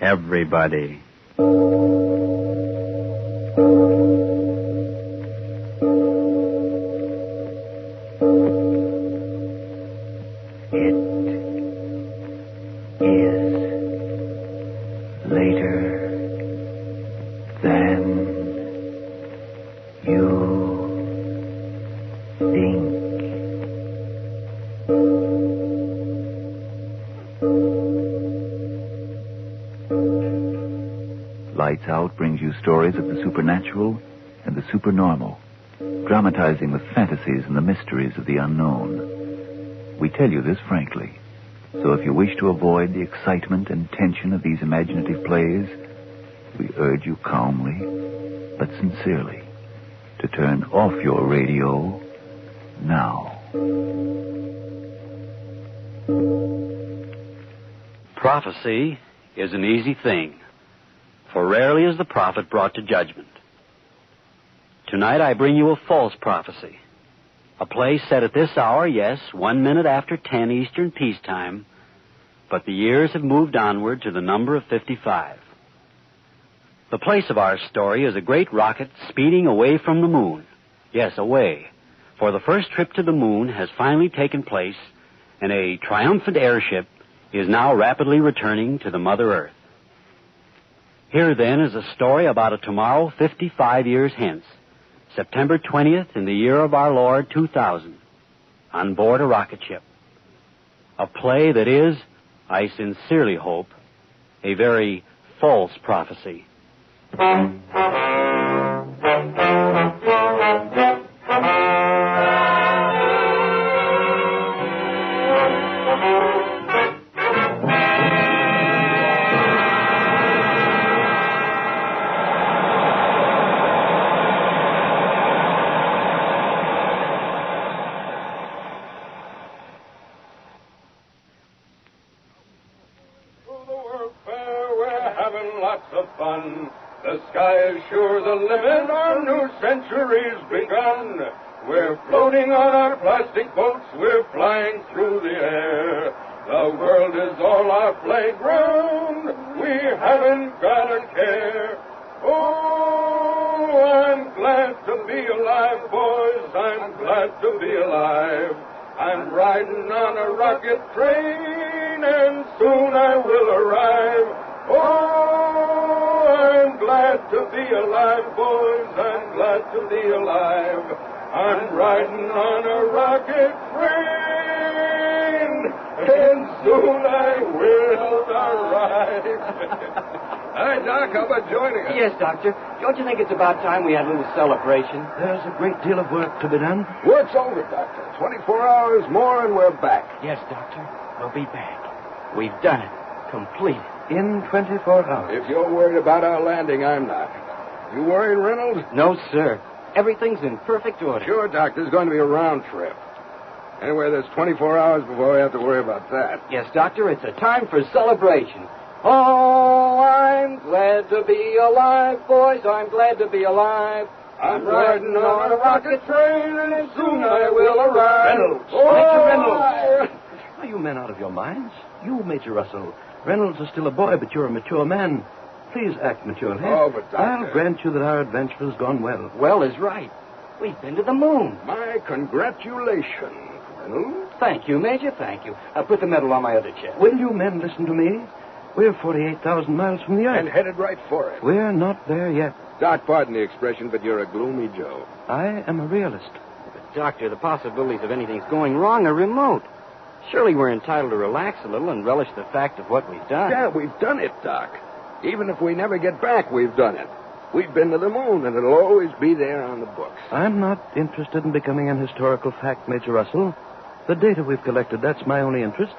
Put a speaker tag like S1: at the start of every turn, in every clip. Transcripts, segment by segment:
S1: everybody.
S2: Lights Out brings you stories of the supernatural and the supernormal, dramatizing the fantasies and the mysteries of the unknown. We tell you this frankly, so if you wish to avoid the excitement and tension of these imaginative plays, we urge you calmly, but sincerely, to turn off your radio now.
S3: Prophecy is an easy thing, for rarely is the prophet brought to judgment. Tonight I bring you a false prophecy, a play set at this hour, yes, 1 minute after 10 Eastern peacetime, but the years have moved onward to the number of 55. The place of our story is a great rocket speeding away from the moon. Yes, away, for the first trip to the moon has finally taken place, and a triumphant airship is now rapidly returning to the Mother Earth. Here, then, is a story about a tomorrow 55 years hence, September 20th in the year of our Lord 2000, on board a rocket ship. A play that is, I sincerely hope, a very false prophecy.
S4: The sky is sure the limit, our new century's begun. We're floating on our plastic boats, we're flying through the air. The world is all our playground, we haven't got a care. Oh, I'm glad to be alive, boys, I'm glad to be alive. I'm riding on a rocket train, and soon I will arrive. Oh, I'm glad to be alive, boys, I'm glad to be alive. I'm riding on a rocket train, and soon I will arrive. Hi, Doc, how about joining us?
S5: Yes, Doctor. Don't you think it's about time we had a little celebration?
S6: There's a great deal of work to be done.
S4: Work's over, Doctor. 24 hours more and we're back.
S5: Yes, Doctor. We'll be back. We've done it. Complete.
S6: In 24 hours.
S4: If you're worried about our landing, I'm not. You worried, Reynolds?
S5: No, sir. Everything's in perfect order.
S4: Sure, Doc. There's going to be a round trip. Anyway, there's 24 hours before we have to worry about that.
S5: Yes, Doctor. It's a time for celebration. Oh, I'm glad to be alive, boys. I'm glad to be alive. I'm riding on a rocket train, and soon I will arrive.
S6: Reynolds.
S5: Oh,
S6: Major Reynolds. Are you men out of your minds? You, Major Russell. Reynolds is still a boy, but you're a mature man. Please act maturely.
S4: Oh, but Doctor...
S6: I'll grant you that our adventure has gone well.
S5: Well is right. We've been to the moon.
S4: My congratulations, Reynolds.
S5: Thank you, Major, thank you. I'll put the medal on my other chest.
S6: Will you men listen to me? We're 48,000 miles from the Earth.
S4: And headed right for it.
S6: We're not there yet.
S4: Doc, pardon the expression, but you're a gloomy Joe.
S6: I am a realist.
S5: But, Doctor, the possibilities of anything's going wrong are remote. Surely we're entitled to relax a little and relish the fact of what we've done.
S4: Yeah, we've done it, Doc. Even if we never get back, we've done it. We've been to the moon, and it'll always be there on the books.
S6: I'm not interested in becoming an historical fact, Major Russell. The data we've collected, that's my only interest.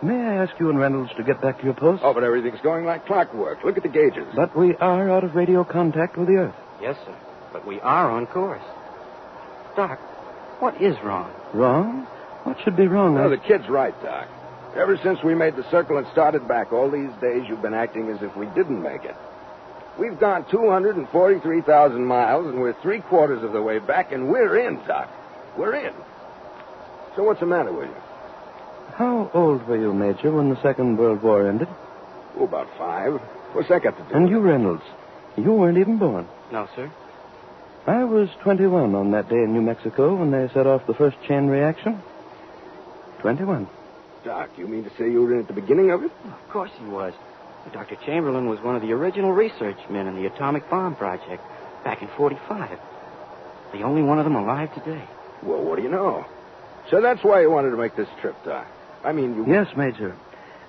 S6: May I ask you and Reynolds to get back to your post?
S4: Oh, but everything's going like clockwork. Look at the gauges.
S6: But we are out of radio contact with the Earth.
S5: Yes, sir. But we are on course. Doc, what is wrong?
S6: Wrong? What should be wrong?
S4: No, the kid's right, Doc. Ever since we made the circle and started back, all these days you've been acting as if we didn't make it. We've gone 243,000 miles, and we're three-quarters of the way back, and we're in, Doc. We're in. So what's the matter with you?
S6: How old were you, Major, when the Second World War ended?
S1: Oh, about 5. What's that got to do?
S6: And you, Reynolds, you weren't even born.
S5: No, sir.
S6: I was 21 on that day in New Mexico when they set off the first chain reaction. 21.
S1: Doc, you mean to say you were in at the beginning of it?
S5: Of course he was. Dr. Chamberlain was one of the original research men in the atomic bomb project back in 45. The only one of them alive today.
S1: Well, what do you know? So that's why you wanted to make this trip, Doc. I mean, you...
S6: Yes, Major.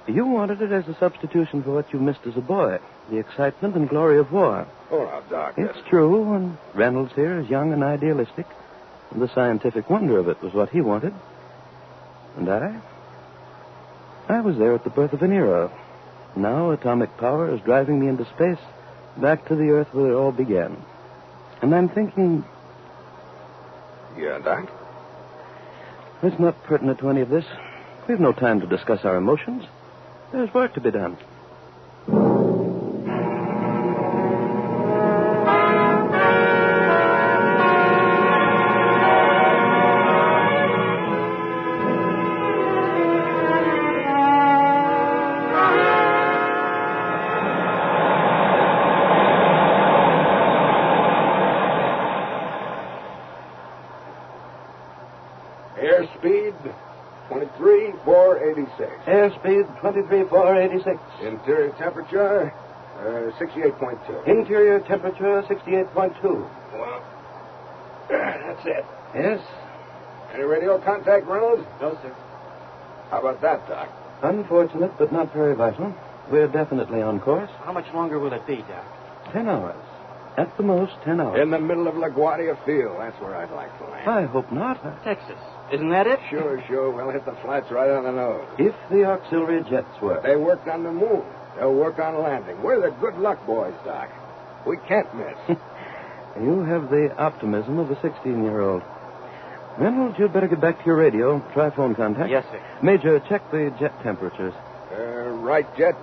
S6: You wanted it as a substitution for what you missed as a boy, the excitement and glory of war.
S1: Oh, now, Doc.
S6: It's true, and Reynolds here is young and idealistic, and the scientific wonder of it was what he wanted. And I was there at the birth of an era. Now atomic power is driving me into space, back to the Earth where it all began. And I'm thinking...
S1: Yeah, Doc?
S6: It's not pertinent to any of this. We've no time to discuss our emotions. There's work to be done.
S1: Airspeed, 23,486.
S6: Airspeed, 23,486.
S1: Interior temperature, 68.2.
S6: Interior temperature, 68.2.
S1: Well, that's it.
S6: Yes?
S1: Any radio contact, Reynolds?
S5: No, sir.
S1: How about that, Doc?
S6: Unfortunate, but not very vital. We're definitely on course.
S5: How much longer will it be, Doc?
S6: 10 hours. At the most, 10 hours.
S1: In the middle of LaGuardia Field. That's where I'd like to land.
S6: I hope not.
S5: Texas. Isn't that it?
S1: Sure. We'll hit the flats right on the nose.
S6: If the auxiliary jets work.
S1: They worked on the moon. They'll work on landing. We're the good luck boys, Doc. We can't miss.
S6: You have the optimism of a 16-year-old. Reynolds, you'd better get back to your radio. Try phone contact.
S5: Yes, sir.
S6: Major, check the jet temperatures.
S1: Right jet,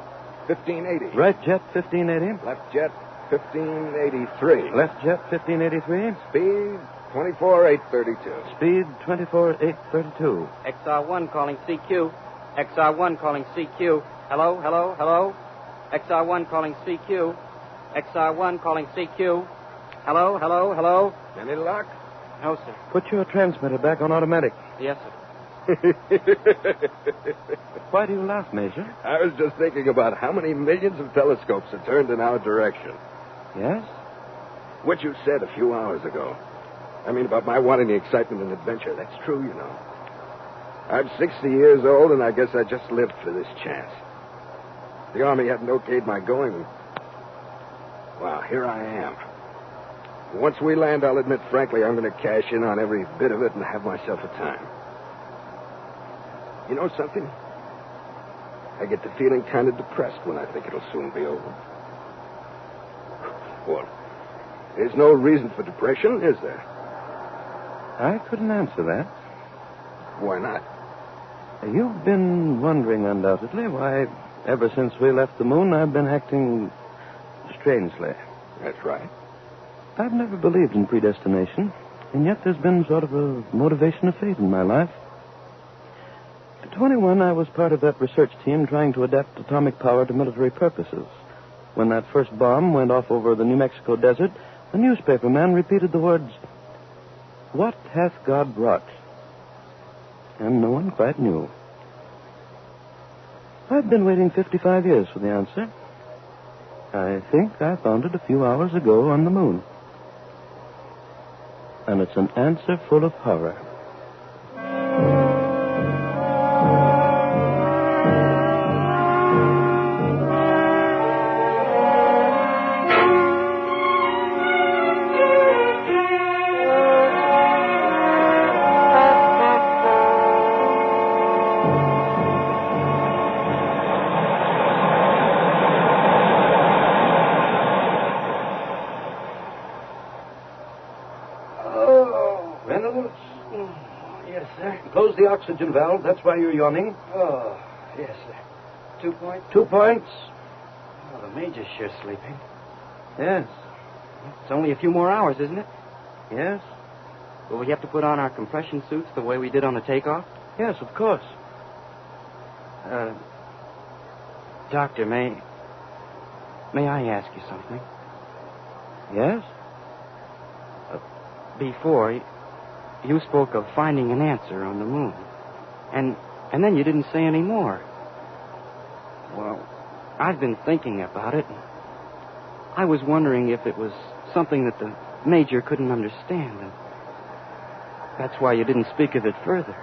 S1: 1580.
S6: Right jet, 1580.
S1: Left jet, 1583.
S6: Left jet, 1583.
S1: Speed, 24,832.
S6: Speed, 24,832.
S5: XR1 calling CQ. XR1 calling CQ. Hello. XR1 calling CQ. XR1 calling CQ. Hello.
S1: Any luck?
S5: No, sir.
S6: Put your transmitter back on automatic.
S5: Yes, sir.
S6: Why do you laugh, Major?
S1: I was just thinking about how many millions of telescopes are turned in our direction.
S6: Yes?
S1: What you said a few hours ago. I mean, about my wanting the excitement and adventure. That's true, you know. I'm 60 years old, and I guess I just lived for this chance. The Army hadn't okayed my going. Well, here I am. Once we land, I'll admit frankly I'm going to cash in on every bit of it and have myself a time. You know something? I get to feeling kind of depressed when I think it'll soon be over. Well, there's no reason for depression, is there?
S6: I couldn't answer that.
S1: Why not?
S6: You've been wondering, undoubtedly, why, ever since we left the moon, I've been acting strangely.
S1: That's right.
S6: I've never believed in predestination, and yet there's been sort of a motivation of fate in my life. At 21, I was part of that research team trying to adapt atomic power to military purposes. When that first bomb went off over the New Mexico desert, a newspaper man repeated the words, "What hath God wrought?" And no one quite knew. I've been waiting 55 years for the answer. I think I found it a few hours ago on the moon. And it's an answer full of horror. Close the oxygen valve. That's why you're yawning.
S5: Oh, yes, sir. 2 points?
S6: 2 points.
S5: Oh, the Major's sure sleeping.
S6: Yes.
S5: It's only a few more hours, isn't it?
S6: Yes.
S5: Will we have to put on our compression suits the way we did on the takeoff?
S6: Yes, of course.
S5: Doctor, may May I ask you something?
S6: Yes?
S5: Before, you spoke of finding an answer on the moon. And then you didn't say any more. Well, I've been thinking about it. I was wondering if it was something that the Major couldn't understand. And that's why you didn't speak of it further.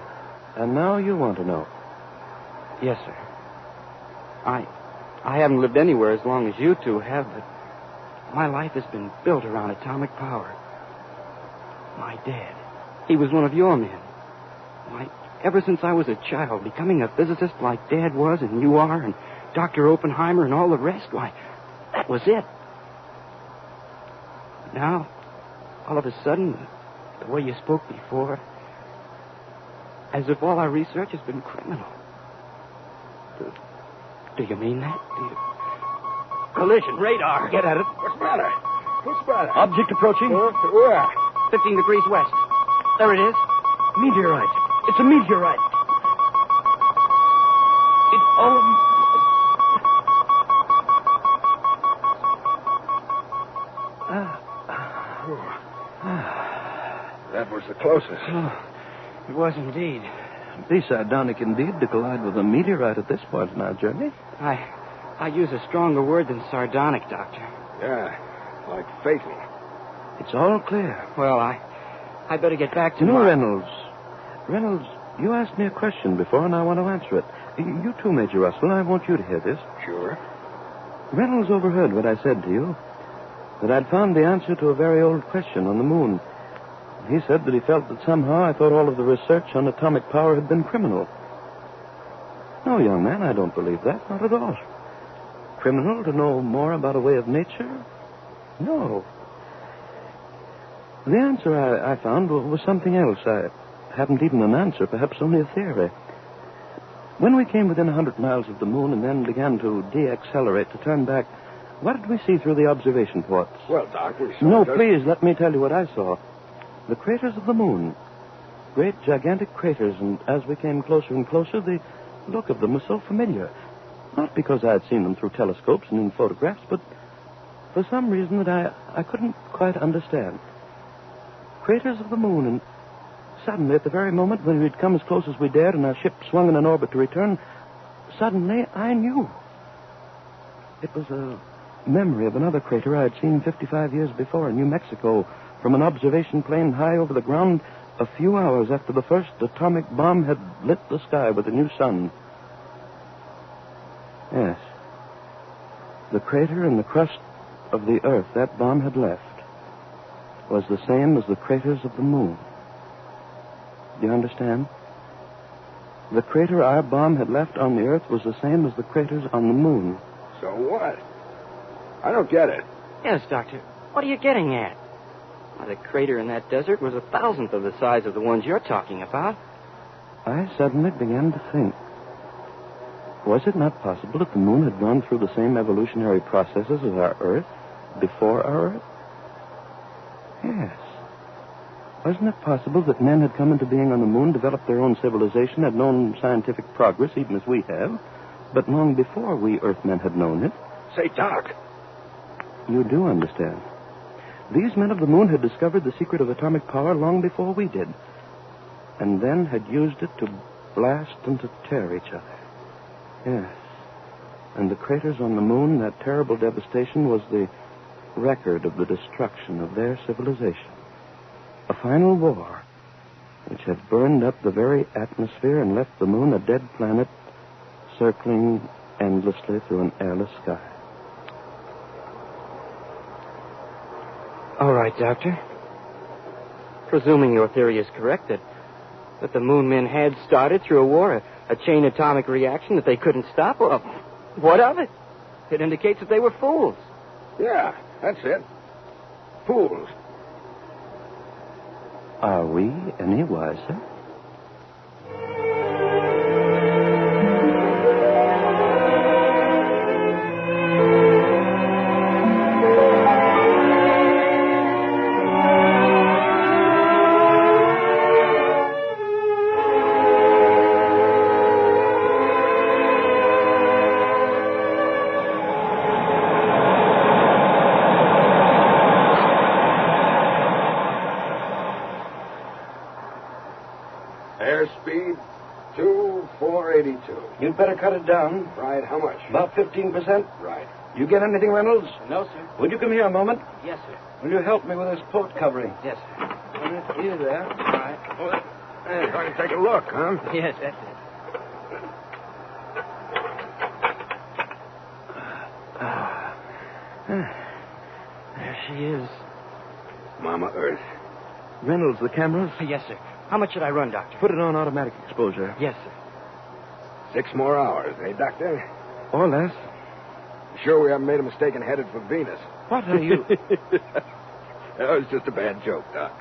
S6: And now you want to know.
S5: Yes, sir. I haven't lived anywhere as long as you two have, but my life has been built around atomic power. My dad, he was one of your men. Why, ever since I was a child, becoming a physicist like Dad was and you are, and Dr. Oppenheimer and all the rest, why, that was it. Now, all of a sudden, the way you spoke before, as if all our research has been criminal. Do you mean that? Collision, radar.
S6: Get at it.
S1: What's the matter? What's the matter?
S6: Object approaching.
S1: Where?
S5: 15 degrees west. There it is.
S6: Meteorite. It's a meteorite.
S1: That was the closest.
S5: Oh, it was indeed.
S6: Be sardonic indeed to collide with a meteorite at this point in our journey.
S5: I use a stronger word than sardonic, Doctor.
S1: Yeah, like fatal.
S6: It's all clear.
S5: Well, I better get back to
S6: You know,
S5: my...
S6: Reynolds, you asked me a question before, and I want to answer it. You too, Major Russell. I want you to hear this.
S1: Sure.
S6: Reynolds overheard what I said to you, that I'd found the answer to a very old question on the moon. He said that he felt that somehow I thought all of the research on atomic power had been criminal. No, young man, I don't believe that. Not at all. Criminal to know more about a way of nature? No. The answer I found was something else. I haven't even an answer, perhaps only a theory. When we came within 100 miles of the moon and then began to deaccelerate, to turn back, what did we see through the observation ports?
S1: Well, Doc, we saw...
S6: No, please, let me tell you what I saw. The craters of the moon. Great, gigantic craters, and as we came closer and closer, the look of them was so familiar. Not because I had seen them through telescopes and in photographs, but for some reason that I couldn't quite understand. Craters of the moon, and suddenly, at the very moment when we'd come as close as we dared and our ship swung in an orbit to return, suddenly I knew. It was a memory of another crater I had seen 55 years before in New Mexico from an observation plane high over the ground a few hours after the first atomic bomb had lit the sky with a new sun. Yes. The crater in the crust of the Earth that bomb had left was the same as the craters of the moon. Do you understand? The crater our bomb had left on the Earth was the same as the craters on the moon.
S1: So what? I don't get it.
S5: Yes, Doctor. What are you getting at? Why, the crater in that desert was 1,000th of the size of the ones you're talking about.
S6: I suddenly began to think. Was it not possible that the moon had gone through the same evolutionary processes as our Earth before our Earth? Yes. Wasn't it possible that men had come into being on the moon, developed their own civilization, had known scientific progress, even as we have, but long before we Earthmen had known it?
S1: Say, Doc.
S6: You do understand. These men of the moon had discovered the secret of atomic power long before we did, and then had used it to blast and to tear each other. Yes. And the craters on the moon, that terrible devastation, was the record of the destruction of their civilization. A final war which had burned up the very atmosphere and left the moon a dead planet circling endlessly through an airless sky.
S5: All right, Doctor. Presuming your theory is correct, that the moon men had started through a war, a chain atomic reaction that they couldn't stop, well, what of it? It indicates that they were fools.
S1: Yeah, that's it. Fools.
S6: Are we any wiser? cut it down.
S1: Right, how much?
S6: About 15%.
S1: Right.
S6: You get anything, Reynolds?
S5: No, sir.
S6: Would you come here a moment?
S5: Yes, sir.
S6: Will you help me with this port covering?
S5: Yes, sir.
S6: Here, there.
S5: All right.
S1: Hey, going to take a look, huh?
S5: Yes, that's it. There she is.
S1: Mama Earth.
S6: Reynolds, the cameras?
S5: Yes, sir. How much should I run, Doctor?
S6: Put it on automatic exposure.
S5: Yes, sir.
S1: 6 more hours, eh, Doctor?
S6: Or less.
S1: Sure we haven't made a mistake and headed for Venus.
S6: What are you...
S1: That was just a bad joke, Doc.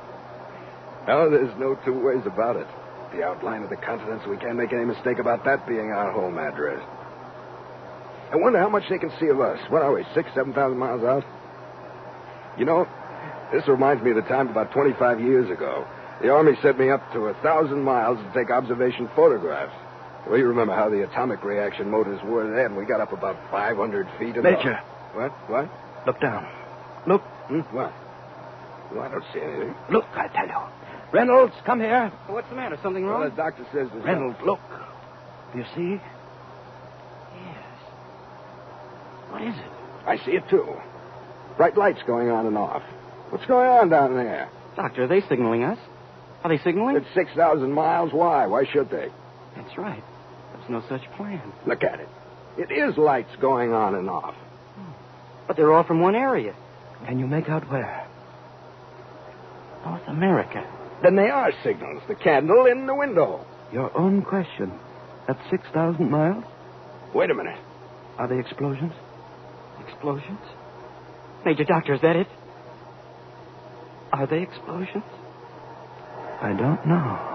S1: No, there's no two ways about it. The outline of the continents, we can't make any mistake about that being our home address. I wonder how much they can see of us. What are we, 6,000, 7,000 miles out? You know, this reminds me of the time about 25 years ago. The Army sent me up to 1,000 miles to take observation photographs. Well, you remember how the atomic reaction motors were then. We got up about 500 feet. And
S6: Major.
S1: What?
S6: Look down. Look.
S1: What? Well, I don't see anything.
S6: Look, I tell you. Reynolds, come here.
S5: What's the matter? Something
S1: Well,
S5: wrong?
S1: the doctor says there's...
S6: Reynolds, look. Do you see?
S5: Yes. What is it?
S1: I see it, too. Bright lights going on and off. What's going on down there?
S5: Doctor, are they signaling us? Are they signaling?
S1: It's 6,000 miles. Why? Why should they?
S5: That's right. There's no such plan.
S1: Look at it. It is lights going on and off.
S5: But they're all from one area.
S6: Can you make out where?
S5: North America.
S1: Then they are signals. The candle in the window.
S6: Your own question. At 6,000 miles?
S1: Wait a minute.
S6: Are they explosions?
S5: Explosions? Major Doctor, is that it? Are they explosions?
S6: I don't know.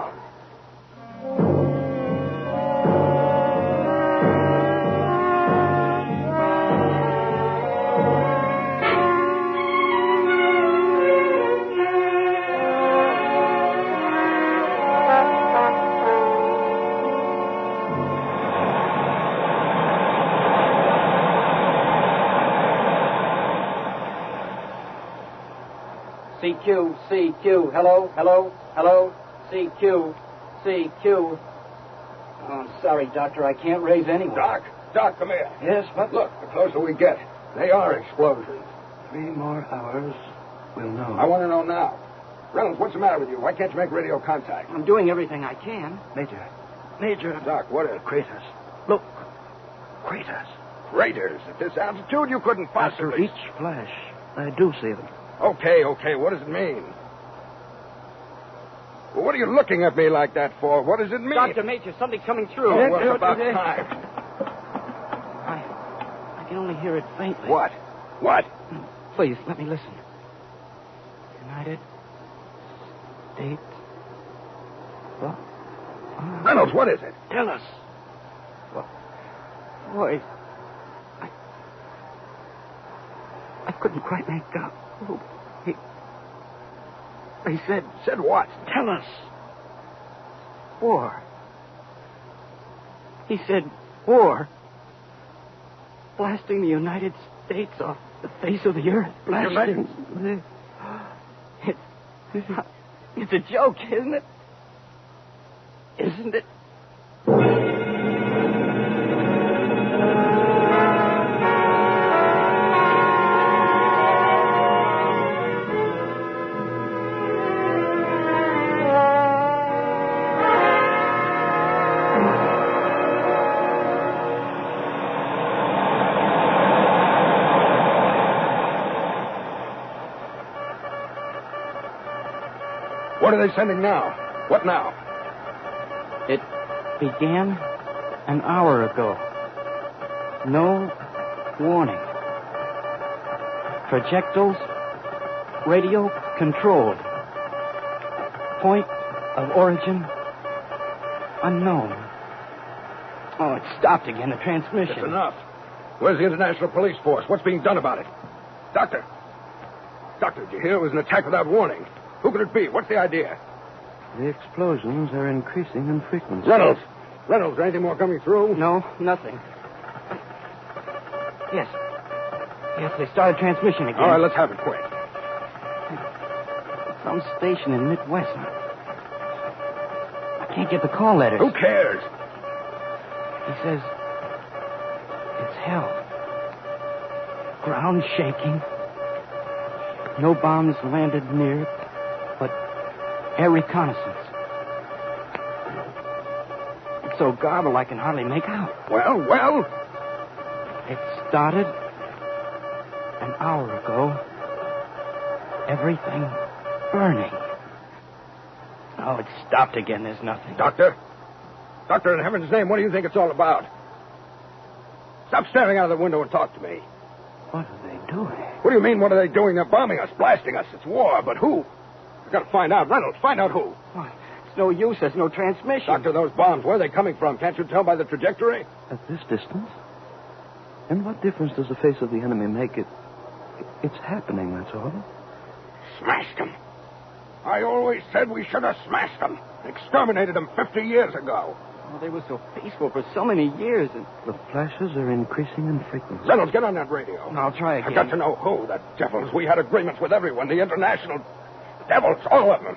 S5: CQ, CQ, hello, hello, hello, CQ, CQ. Oh, I'm sorry, Doctor, I can't raise anyone.
S1: Doc, come here.
S6: Yes, but
S1: Look, the closer we get, they are explosions.
S6: 3 more hours, we'll know.
S1: I want to know now. Reynolds, what's the matter with you? Why can't you make radio contact?
S5: I'm doing everything I can.
S6: Major.
S1: Doc, what is...
S6: Craters. Look. Craters.
S1: Craters. At this altitude, you couldn't
S6: After
S1: possibly...
S6: each flash, I do see them.
S1: Okay. What does it mean? Well, what are you looking at me like that for? What does it mean?
S5: Dr. Major, something's coming through.
S1: Oh, well, it's about time.
S5: I can only hear it faintly.
S1: What?
S5: Please, let me listen. United States.
S1: Reynolds, what is it?
S6: Tell us.
S5: Boy, I couldn't quite make out. Oh, he said...
S1: Said what?
S6: Tell us.
S5: War. He said war. Blasting the United States off the face of the earth.
S6: Blasting.
S5: It's a joke, isn't it? Isn't it?
S1: What are they sending now? What now?
S5: It began an hour ago. No warning. Projectiles radio controlled. Point of origin unknown. Oh, it stopped again, the transmission.
S1: It's enough. Where's the International Police Force? What's being done about it? Doctor, did you hear it was an attack without warning? Who could it be? What's the idea?
S6: The explosions are increasing in frequency.
S1: Reynolds, is there anything more coming through?
S5: No, nothing. Yes, they started transmission again.
S1: All right, let's have it quick.
S5: Some station in Midwest. I can't get the call letters.
S1: Who cares?
S5: He says hell. Ground shaking. No bombs landed near it, but air reconnaissance. It's so garbled I can hardly make out.
S1: Well?
S5: It started an hour ago. Everything burning. Oh, it stopped again. There's nothing.
S1: Doctor, in heaven's name, what do you think it's all about? Stop staring out of the window and talk to me.
S5: What are they doing?
S1: What do you mean, what are they doing? They're bombing us, blasting us. It's war, but who? We've got to find out. Reynolds, find out who.
S5: What? It's no use. There's no transmission.
S1: Doctor, those bombs, where are they coming from? Can't you tell by the trajectory?
S6: At this distance? And what difference does the face of the enemy make? It's happening, that's all.
S1: Smashed them. I always said we should have smashed them. Exterminated them 50 years ago.
S5: Oh, they were so peaceful for so many years. And
S6: The flashes are increasing in frequency.
S1: Reynolds, get on that radio.
S5: I'll try again.
S1: I've got to know who. The devils. We had agreements with everyone. The international devils, all of them.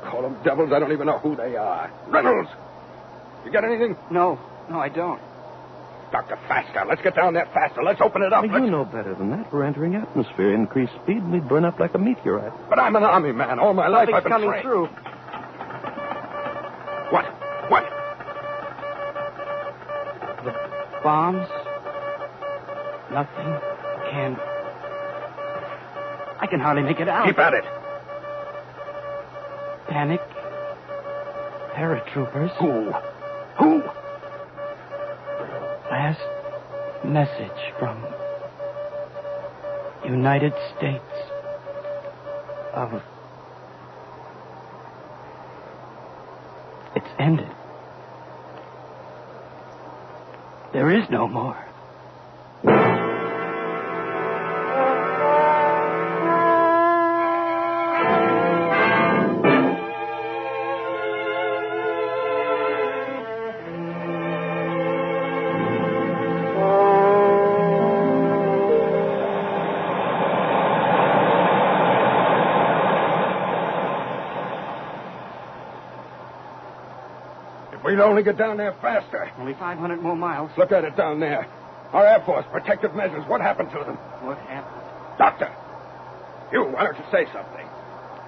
S1: Call them devils. I don't even know who they are. Reynolds, you got anything?
S5: No, I don't.
S1: Doctor, faster. Let's get down there faster. Let's open it up.
S6: You know better than that. We're entering atmosphere. Increased speed, and we'd burn up like a meteorite.
S1: But I'm an army man. All my life I've been
S5: coming
S1: trained.
S5: through.
S1: What?
S5: The bombs. Nothing. I can hardly make it out.
S1: Keep at it.
S5: Panic. Paratroopers.
S1: Who?
S5: Last message from United States of... It's ended. There is no more.
S1: We'd only get down there faster.
S5: Only 500 more miles.
S1: Look at it down there. Our Air Force, protective measures. What happened to them?
S5: What happened?
S1: Doctor, why don't you say something?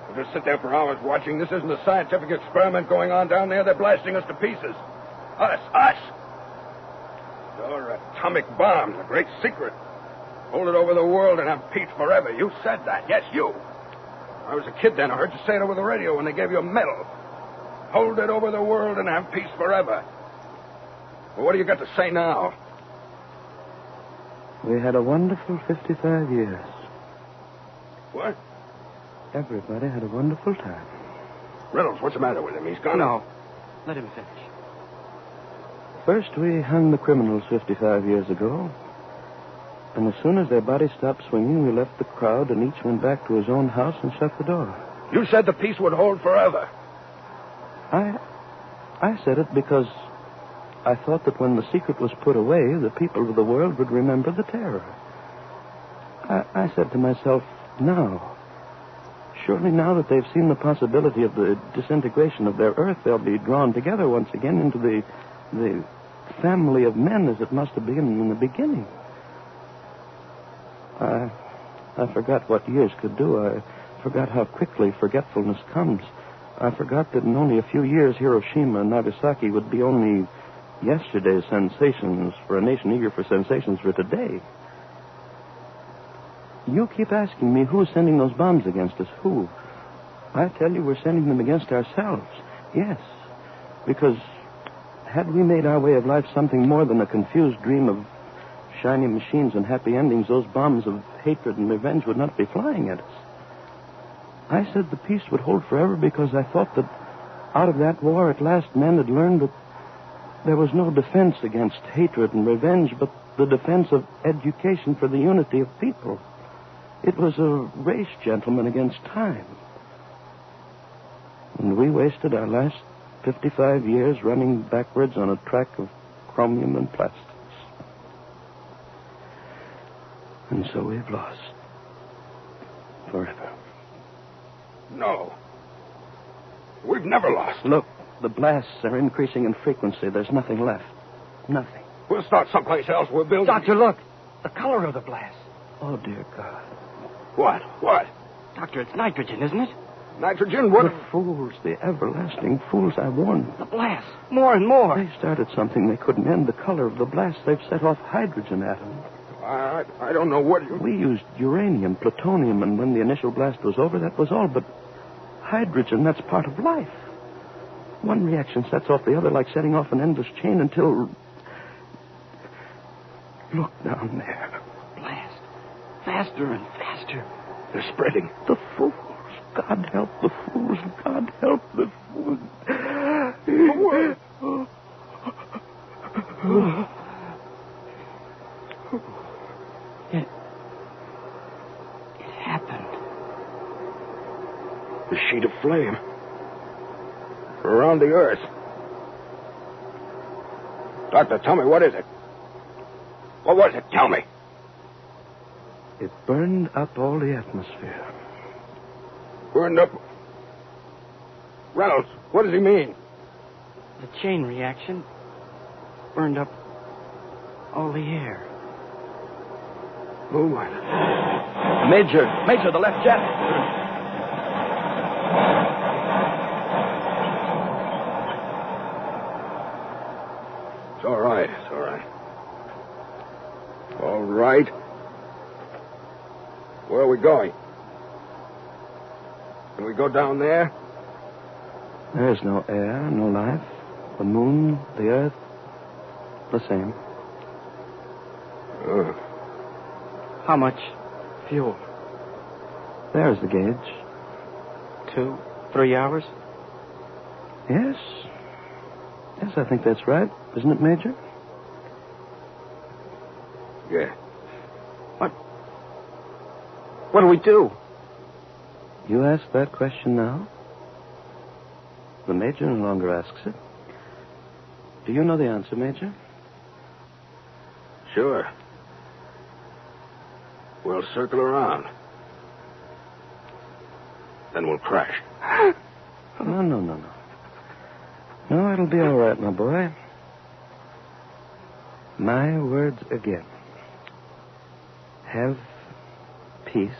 S1: We'll just sit there for hours watching. This isn't a scientific experiment going on down there. They're blasting us to pieces. Us. Your atomic bomb, the great secret. Hold it over the world and have peace forever. You said that. Yes, you. I was a kid then. I heard you say it over the radio when they gave you a medal. Hold it over the world and have peace forever. Well, what do you got to say now?
S6: We had a wonderful 55 years.
S1: What?
S6: Everybody had a wonderful time.
S1: Reynolds, what's the matter with him? He's gone.
S5: No. Let him finish.
S6: First, we hung the criminals 55 years ago. And as soon as their bodies stopped swinging, we left the crowd and each went back to his own house and shut the door.
S1: You said the peace would hold forever.
S6: I said it because I thought that when the secret was put away, the people of the world would remember the terror. I said to myself, surely now that they've seen the possibility of the disintegration of their Earth, they'll be drawn together once again into the family of men as it must have been in the beginning. I forgot what years could do. I forgot how quickly forgetfulness comes. I forgot that in only a few years, Hiroshima and Nagasaki would be only yesterday's sensations for a nation eager for sensations for today. You keep asking me who's sending those bombs against us. Who? I tell you, we're sending them against ourselves. Yes. Because had we made our way of life something more than a confused dream of shiny machines and happy endings, those bombs of hatred and revenge would not be flying at us. I said the peace would hold forever because I thought that out of that war at last men had learned that there was no defense against hatred and revenge, but the defense of education for the unity of people. It was a race, gentlemen, against time. And we wasted our last 55 years running backwards on a track of chromium and plastics. And so we've lost. Forever.
S1: No. We've never lost.
S6: Look, the blasts are increasing in frequency. There's nothing left. Nothing.
S1: We'll start someplace else. We're building...
S5: Doctor, look. The color of the blast.
S6: Oh, dear God.
S1: What? What?
S5: Doctor, it's nitrogen, isn't it?
S1: Nitrogen? What?
S6: The fools, the everlasting fools, I warned.
S5: The blast. More and more.
S6: They started something they couldn't end. The color of the blast, they've set off hydrogen atoms.
S1: I don't know what you...
S6: We used uranium, plutonium, and when the initial blast was over, that was all. But hydrogen, that's part of life. One reaction sets off the other like setting off an endless chain until... Look down there.
S5: Blast. Faster and faster.
S1: They're spreading.
S6: The fools. God help the fools. God help the fools.
S5: It happened.
S1: The sheet of flame. Around the earth. Doctor, tell me, what is it? What was it? Tell me.
S6: It burned up all the atmosphere.
S1: Burned up... Reynolds, what does he mean?
S5: The chain reaction burned up all the air.
S1: Oh, my...
S6: Major, the left jet.
S1: It's all right. It's all right. All right. Where are we going? Can we go down there?
S6: There's no air, no life. The moon, the earth, the same.
S5: How much fuel?
S6: There's the gauge.
S5: 2, 3 hours?
S6: Yes. Yes, I think that's right. Isn't it, Major?
S1: Yeah.
S5: What do we do?
S6: You ask that question now? The Major no longer asks it. Do you know the answer, Major?
S1: Sure. We'll circle around. Then we'll crash.
S6: No. No, it'll be all right, my boy. My words again. Have peace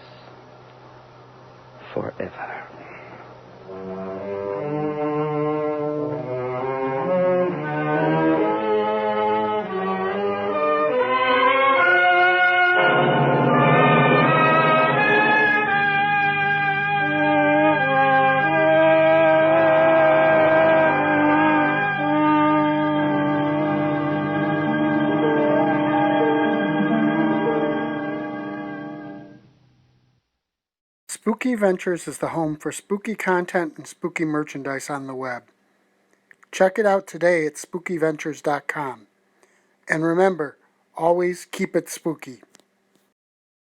S6: forever.
S7: Spooky Ventures is the home for spooky content and spooky merchandise on the web. Check it out today at spookyventures.com. And remember, always keep it spooky.